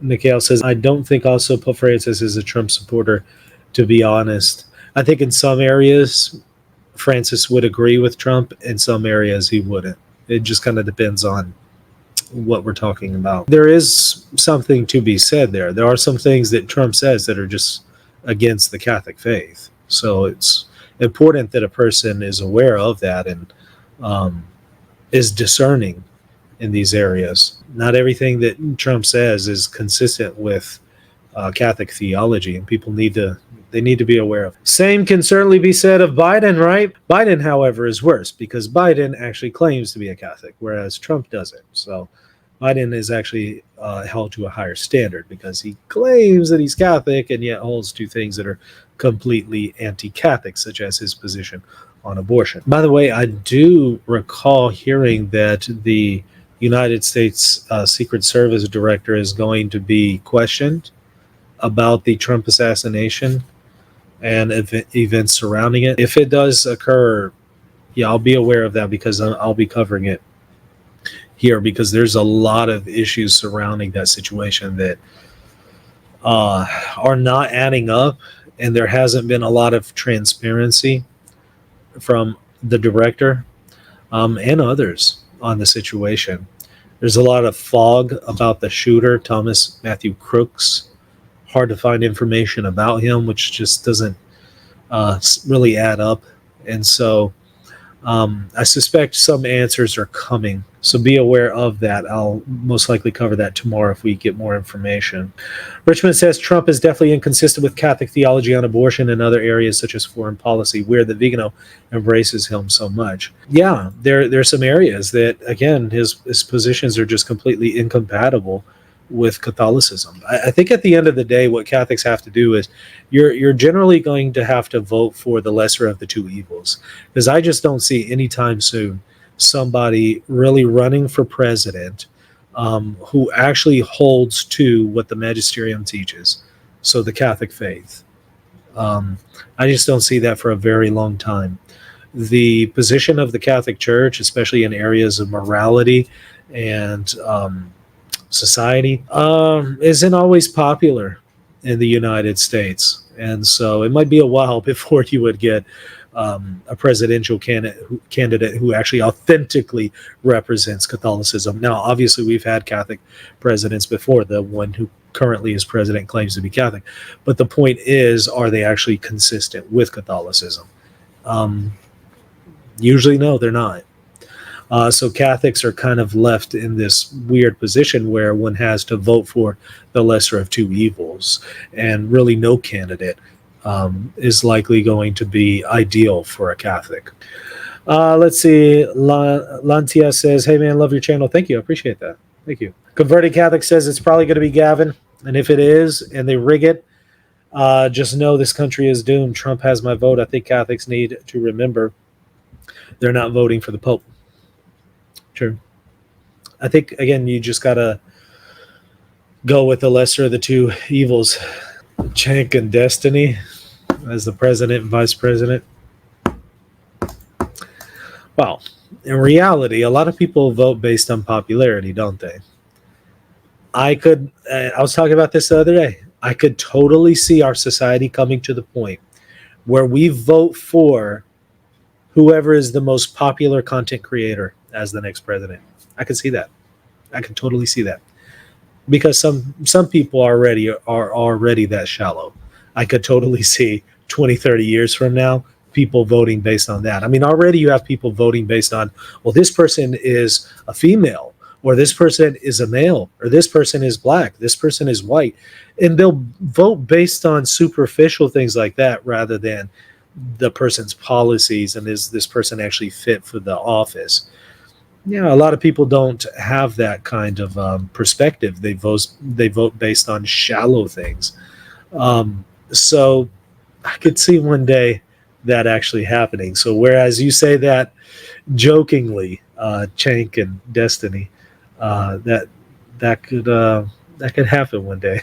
Mikhail says, I don't think also Pope Francis is a Trump supporter, to be honest. I think in some areas, Francis would agree with Trump. In some areas, he wouldn't. It just kind of depends on what we're talking about. There is something to be said there. There are some things that Trump says that are just against the Catholic faith. So it's important that a person is aware of that and um, is discerning in these areas. Not everything that Trump says is consistent with Catholic theology, and people need to be aware of. Same can certainly be said of Biden, right? Biden, however, is worse because Biden actually claims to be a Catholic, whereas Trump doesn't. So Biden is actually held to a higher standard because he claims that he's Catholic and yet holds to things that are completely anti-Catholic, such as his position on abortion. By the way, I do recall hearing that the United States Secret Service director is going to be questioned about the Trump assassination and events surrounding it. If it does occur, yeah, I'll be aware of that because I'll be covering it here because there's a lot of issues surrounding that situation that are not adding up, and there hasn't been a lot of transparency from the director and others on the situation. There's a lot of fog about the shooter, Thomas Matthew Crooks. Hard to find information about him, which just doesn't really add up. And so I suspect some answers are coming. So be aware of that. I'll most likely cover that tomorrow if we get more information. Richmond says Trump is definitely inconsistent with Catholic theology on abortion and other areas such as foreign policy. Weird that Vigano embraces him so much. Yeah, there are some areas that, again, his positions are just completely incompatible with Catholicism. I think at the end of the day, what Catholics have to do is you're generally going to have to vote for the lesser of the two evils, because I just don't see anytime soon somebody really running for president who actually holds to what the magisterium teaches, so the Catholic faith. I just don't see that for a very long time. The position of the Catholic Church, especially in areas of morality and society, isn't always popular in the United States. And so it might be a while before you would get a presidential candidate who actually authentically represents Catholicism. Now, obviously, we've had Catholic presidents before. The one who currently is president claims to be Catholic. But the point is, are they actually consistent with Catholicism? Usually, no, they're not. So Catholics are kind of left in this weird position where one has to vote for the lesser of two evils, and really no candidate is likely going to be ideal for a Catholic. Let's see. Lantia says, hey man, love your channel. Thank you. I appreciate that. Thank you. Converted Catholic says it's probably going to be Gavin. And if it is, and they rig it, just know this country is doomed. Trump has my vote. I think Catholics need to remember they're not voting for the Pope. True. I think, again, you just got to go with the lesser of the two evils. Chank and Destiny as the president and vice president. Well, in reality, a lot of people vote based on popularity, don't they? I was talking about this the other day. I could totally see our society coming to the point where we vote for whoever is the most popular content creator as the next president. I could see that. I could totally see that. Because some people are already that shallow. I could totally see 20, 30 years from now, people voting based on that. I mean, already you have people voting based on, well, this person is a female, or this person is a male, or this person is black, this person is white. And they'll vote based on superficial things like that rather than the person's policies and is this person actually fit for the office. A lot of people don't have that kind of perspective. They vote based on shallow things. So I could see one day that actually happening. So whereas you say that jokingly, Chank and Destiny, that could happen one day.